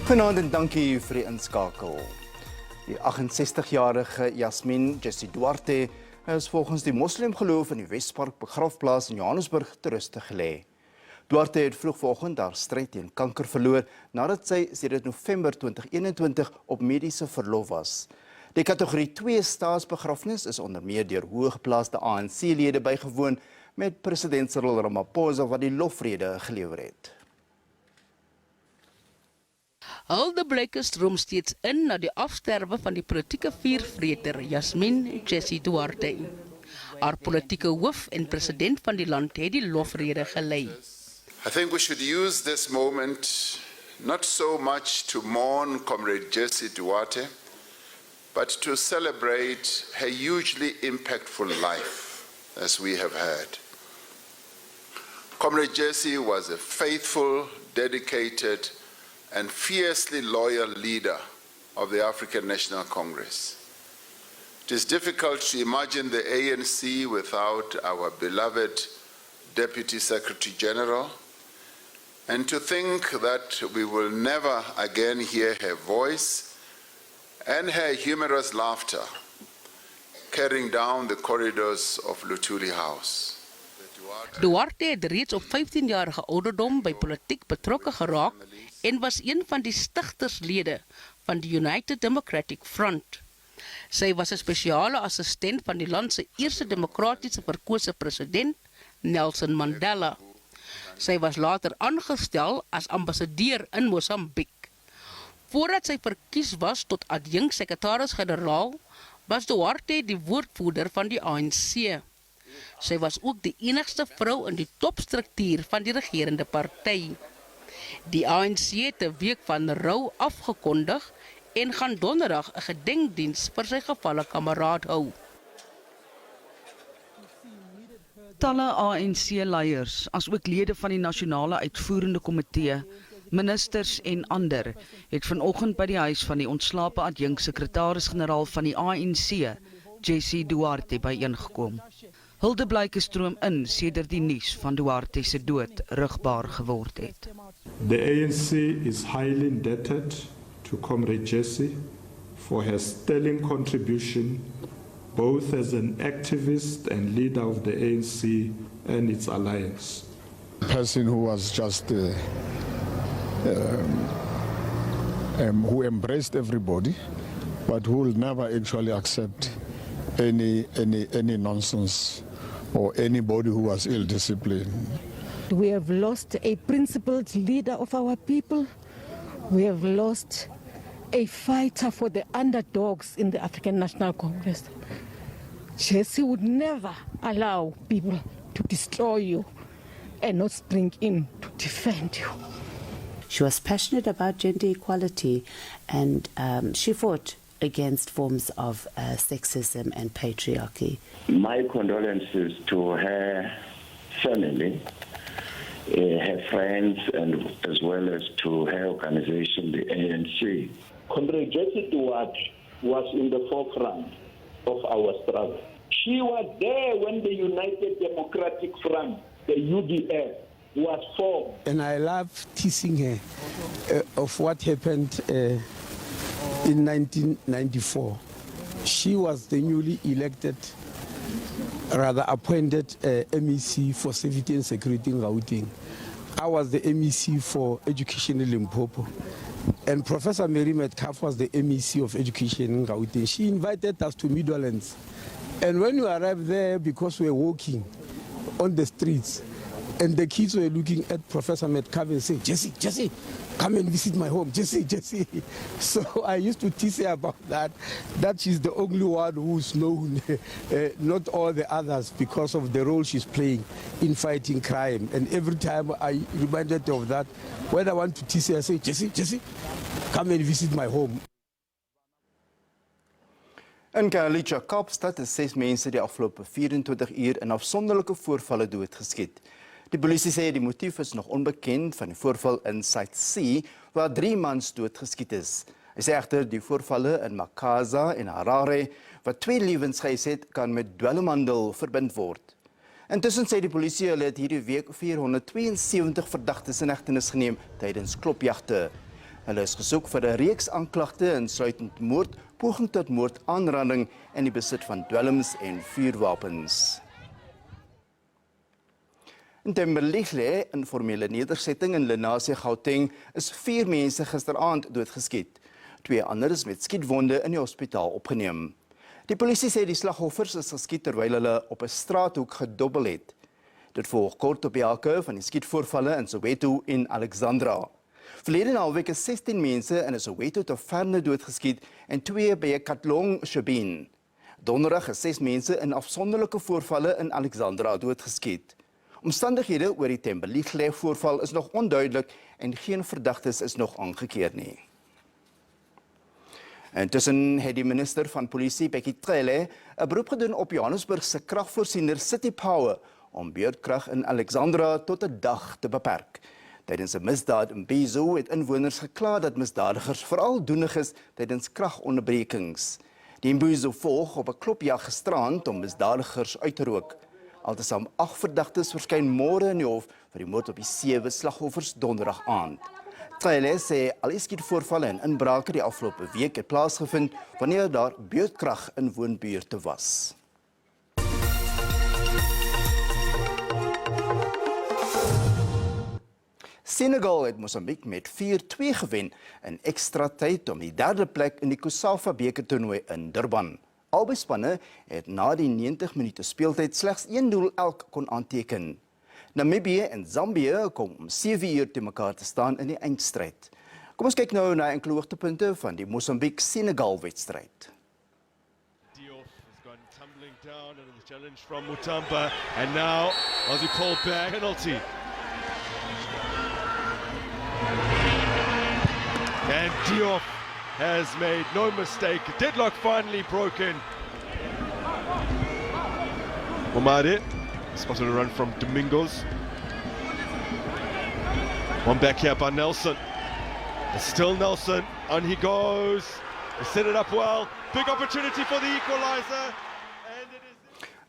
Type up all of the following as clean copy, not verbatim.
Goeienaand en dankie vir die inskakel. Die 68-jarige Yasmin Jessie Duarte is volgens die moslimgeloof in die Westpark begrafplaas in Johannesburg te ruste gelê. Duarte het vroeg vanoggend haar stryd teen kanker verloor nadat sy sedert November 2021 op mediese verlof was. Die kategorie 2 staatsbegrafnis is onder meer deur hoëgeplaaste ANC-lede bygewoon met president Cyril Ramaphosa wat die lofrede gelewer het. Hulde blyke stroom steeds in na die afsterwe van die politieke viervreter Yasmin Jessie Duarte. Haar politieke hoof en president van die land het die lofrede gelei. I think we should use this moment not so much to mourn Comrade Jessie Duarte, but to celebrate her hugely impactful life, as we have heard. Comrade Jessie was a faithful, dedicated, and fiercely loyal leader of the African National Congress. It is difficult to imagine the ANC without our beloved Deputy Secretary General, and to think that we will never again hear her voice and her humorous laughter carrying down the corridors of Luthuli House. Duarte het reeds op 15-jarige ouderdom by politiek betrokke geraak en was een van die stigterslede van die United Democratic Front. Sy was 'n spesiale assistent van die land se eerste demokratiese verkose president, Nelson Mandela. Sy was later aangestel as ambassadeur in Mosambiek. Voordat sy verkies was tot adjunkt-sekretaris-generaal, was Duarte die woordvoerder van die ANC. Sy was ook die enigste vrou in die topstruktuur van die regerende party. Die ANC het 'n week van rou afgekondig en gaan donderdag 'n gedenkdiens vir sy gevalle kameraad hou. Talle ANC-leiers, asook lede van die nasionale uitvoerende komitee, ministers en ander, het vanoggend by die huis van die ontslape adjunkt-sekretaris-generaal van die ANC, Jessie Duarte, byeengekom. Huldeblyke stroom in sedert die nuus van Duarte se dood rigbaar geword het. The ANC is highly indebted to Comrade Jessie for her sterling contribution both as an activist and leader of the ANC and its alliance. A person who was just who embraced everybody, but who will never actually accept any nonsense or anybody who was ill-disciplined. We have lost a principled leader of our people. We have lost a fighter for the underdogs in the African National Congress. Jessie would never allow people to destroy you and not spring in to defend you. She was passionate about gender equality, and she fought against forms of sexism and patriarchy. My condolences to her family, her friends, and as well as to her organization, the ANC. Comrade Jessie Duarte was in the forefront of our struggle. She was there when the United Democratic Front, the UDF, was formed. And I love teasing her of what happened in 1994. She was the newly elected, rather appointed MEC for Safety and Security in Gauteng. I was the MEC for Education in Limpopo. And Professor Mary Metcalf was the MEC of Education in Gauteng. She invited us to Midlands. And when we arrived there, because we were walking on the streets, and the kids were looking at Professor Metcalf and saying, Jessie, come and visit my home, Jessie. So I used to tease her about that she's the only one who's known, not all the others, because of the role she's playing in fighting crime. And every time I reminded her of that, when I want to tease her, I say, Jessie, come and visit my home. In Kaalicha, Kaapstad is 6 mense die afgelope 24 uur in afsonderlike voorvalle doodgeskiet. Die polisie sê die motief is nog onbekend van die voorval in SABC, waar 3 mans doodgeskiet is. Hy sê egter die voorvalle in Makaza en Harare, wat 2 lewens geëis het, kan met dwelmhandel verbind word. Intussen sê die polisie hulle het hierdie week 472 verdagtes in hegtenis geneem tydens klopjagte. Hulle is gesoek vir 'n reeks aanklagte insluitend moord, poging tot moord, aanranding en die besit van dwelms en vuurwapens. In Tembelige, 'n formele nedersetting in Lenasia, Gauteng, is 4 mense gisteraand doodgeskiet. 2 ander is met skietwonde in die hospitaal opgeneem. Die polisie sê die slagoffers is geskiet terwyl hulle op 'n straathoek gedobbel het. Dit volg kort op die hakke van die skietvoorvalle in Soweto en Alexandra. Verlede naweek is 16 mense in 'n Soweto taverne doodgeskiet en 2 by 'n Katlong Shebeen. Donderdag is 6 mense in afsonderlike voorvalle in Alexandra doodgeskiet. Omstandighede oor die Tembelige voorval is nog onduidelik en geen verdagtes is nog aangekeer nie. Intussen het die minister van polisie, Bekkie Cele, 'n beroep gedoen op Johannesburg se kragvoorsiener City Power om beurtkrag in Alexandra tot 'n dag te beperk. Tydens 'n misdaad in Bezo het inwoners gekla dat misdadigers veral doenig is tydens kragonderbrekings. Die Bezo volg op 'n klopjag gisterand om misdadigers uit te rook. Altesaam 8 verdagtes verskyn môre in die hof vir die moord op die 7 slagoffers donderdag aand. Cele sê al die skietvoorvalle en inbrake die afgelope week het plaasgevind wanneer daar beurtkrag in woonbuurte was. Senegal het Mosambiek met 4-2 gewen in ekstra tyd om die 3de plek in die COSAFA bekertoernooi in Durban. Albei spanne het na die 90 minute speeltyd slegs 1 doel elk kon aanteken. Namibië en Zambië kom om 7 uur te mekaar te staan in die eindstryd. Kom ons kyk nou na enkele hoogtepunte van die Mosambiek-Senegal wedstryd. Diop has gone tumbling down and the challenge from Mutombo and now as he called back penalty. And Diop has made no mistake. Deadlock finally broken. Omade spotted a run from Domingos. One back here by Nelson. It's still Nelson. On he goes. They set it up well. Big opportunity for the equalizer. And it is...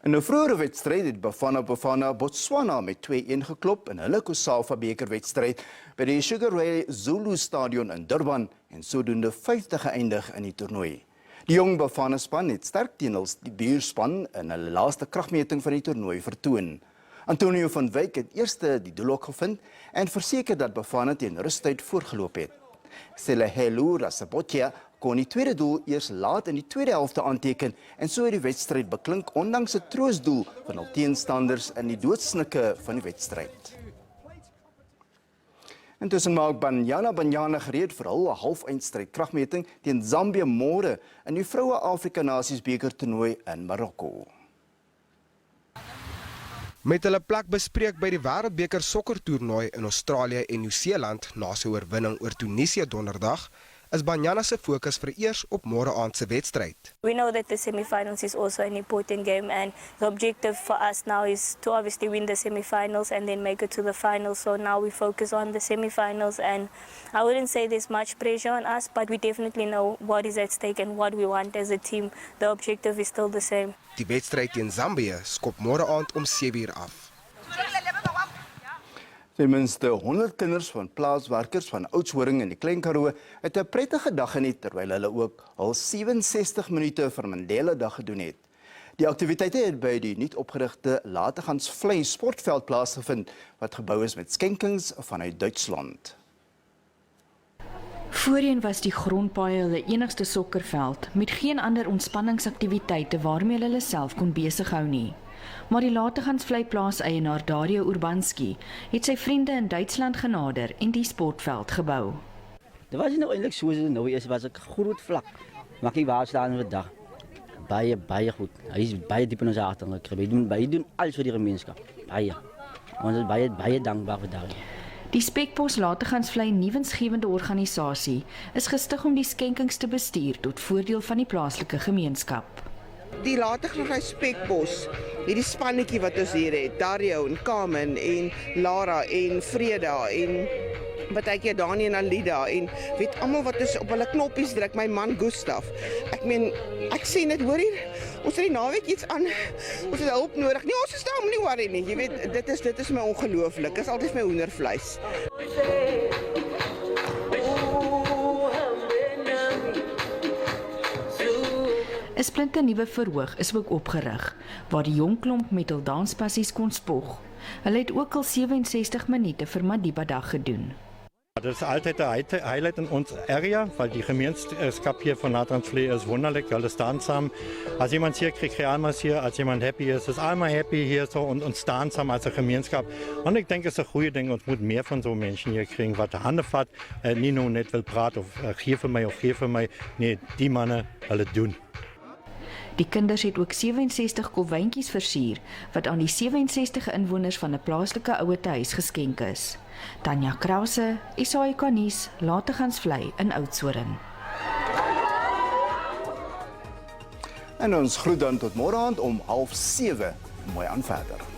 In 'n vroeëre wedstryd het Bafana Botswana met 2-1 geklop in hulle COSAFA bekerwedstryd by die Sugar Ray Zulu Stadion in Durban en sodoende 5de geëindig in die toernooi. Die jong Bafana span het sterk teen die buurspan in hulle laaste kragmeting van die toernooi vertoon. Antonio van Wyk het eerste die doel ook gevind en verseker dat Bafana teen rusttyd voorgeloop het. Selehelu Rasabotia kon die tweede doel eers laat in die tweede helfte aanteken en so het die wedstryd beklink ondanks 'n troosdoel van hul teenstanders in die doodsnikke van die wedstryd. Intussen maak Banyana gereed vir hul halfeindstryd kragmeting teen Zambië môre in die Vroue Afrika Nasies bekertoernooi in Marokko. Met hulle plek bespreek by die Wêreldbeker sokkertoernooi in Australië en Nieu-Seeland na sy oorwinning oor Tunesië donderdag, is Banyana se fokus vereers op môre aand se wedstryd. We know that the semi-finals is also an important game and the objective for us now is to obviously win the semi-finals and then make it to the finals. So now we focus on the semi-finals and I wouldn't say there's much pressure on us, but we definitely know what is at stake and what we want as a team. The objective is still the same. Die wedstryd teen Zambië skop môre aand om 7 uur af. Ten minste 100 kinders van plaaswerkers van Oudtshoorn in die Klein Karoo het 'n prettige dag geniet terwyl hulle ook al 67 minute vir Mandela Dag gedoen het. Die aktiwiteite het by die nuut opgerigte Lategaansvlei sportveld plaasgevind wat gebou is met skenkings vanuit Duitsland. Voorheen was die grondpaaie hulle enigste sokkerveld met geen ander ontspanningsaktiwiteite waarmee hulle self kon besig hou nie. Maar die Lategaansvlei plaaseienaar Dario Urbanski het sy vriende in Duitsland genader en die sportveld gebou. Dit was nou eintlik soos dit nou is, was 'n groot vlak. Maar kyk waar staan we dag. Baie goed. Hy is baie diep in ons hart gekry. Hy doen alles vir die gemeenskap. Baie. Ons is baie dankbaar vir daardie. Die Spekbos Lategaansvlei nuwensgewende organisasie is gestig om die skenkings te bestuur tot voordeel van die plaaslike gemeenskap. Die Lategaansvlei Spekbos, hierdie spannetjie wat ons hier het, Dario en Carmen en Lara en Freda en partykeer Dani en Alida en weet almal wat is op hulle knoppies druk, my man Gustaf. Ek meen, ek sê net hoor hier, ons het die naweek iets aan, ons het hulp nodig. Nee, ons is daar om nie worry nie. Jy weet, dit is my ongelooflik. Dit is altyd my hoendervleis. 'n splinternuwe verhoog is ook opgerig, waar die jong klomp met hul danspassies kon spog. Hulle het ook al 67 minute vir Madiba dag gedoen. Dat is altijd een highlight in ons area, weil die gemeenschap hier van Natransvlee is wunderlijk, alles staan samen. Als iemand hier kriegt Realmas hier, als jemand happy ist allemaal happy hier so und staan samen als een gemeenschap. En ik denk, het is een goede ding, ons moet meer van zo'n mensen hier kriegen, wat de handen vat, niet nur net wil praten of geef vir my, nee, die mannen hulle doen. Die kinders het ook 67 kolwyntjies versier, wat aan die 67 inwoners van 'n plaaslike ouetehuis geskenk is. Tanya Krause, SABC nuus, Lategansvlei in Oudtshoorn. En ons groet dan tot môre aand om 6:30. Mooi aan verder.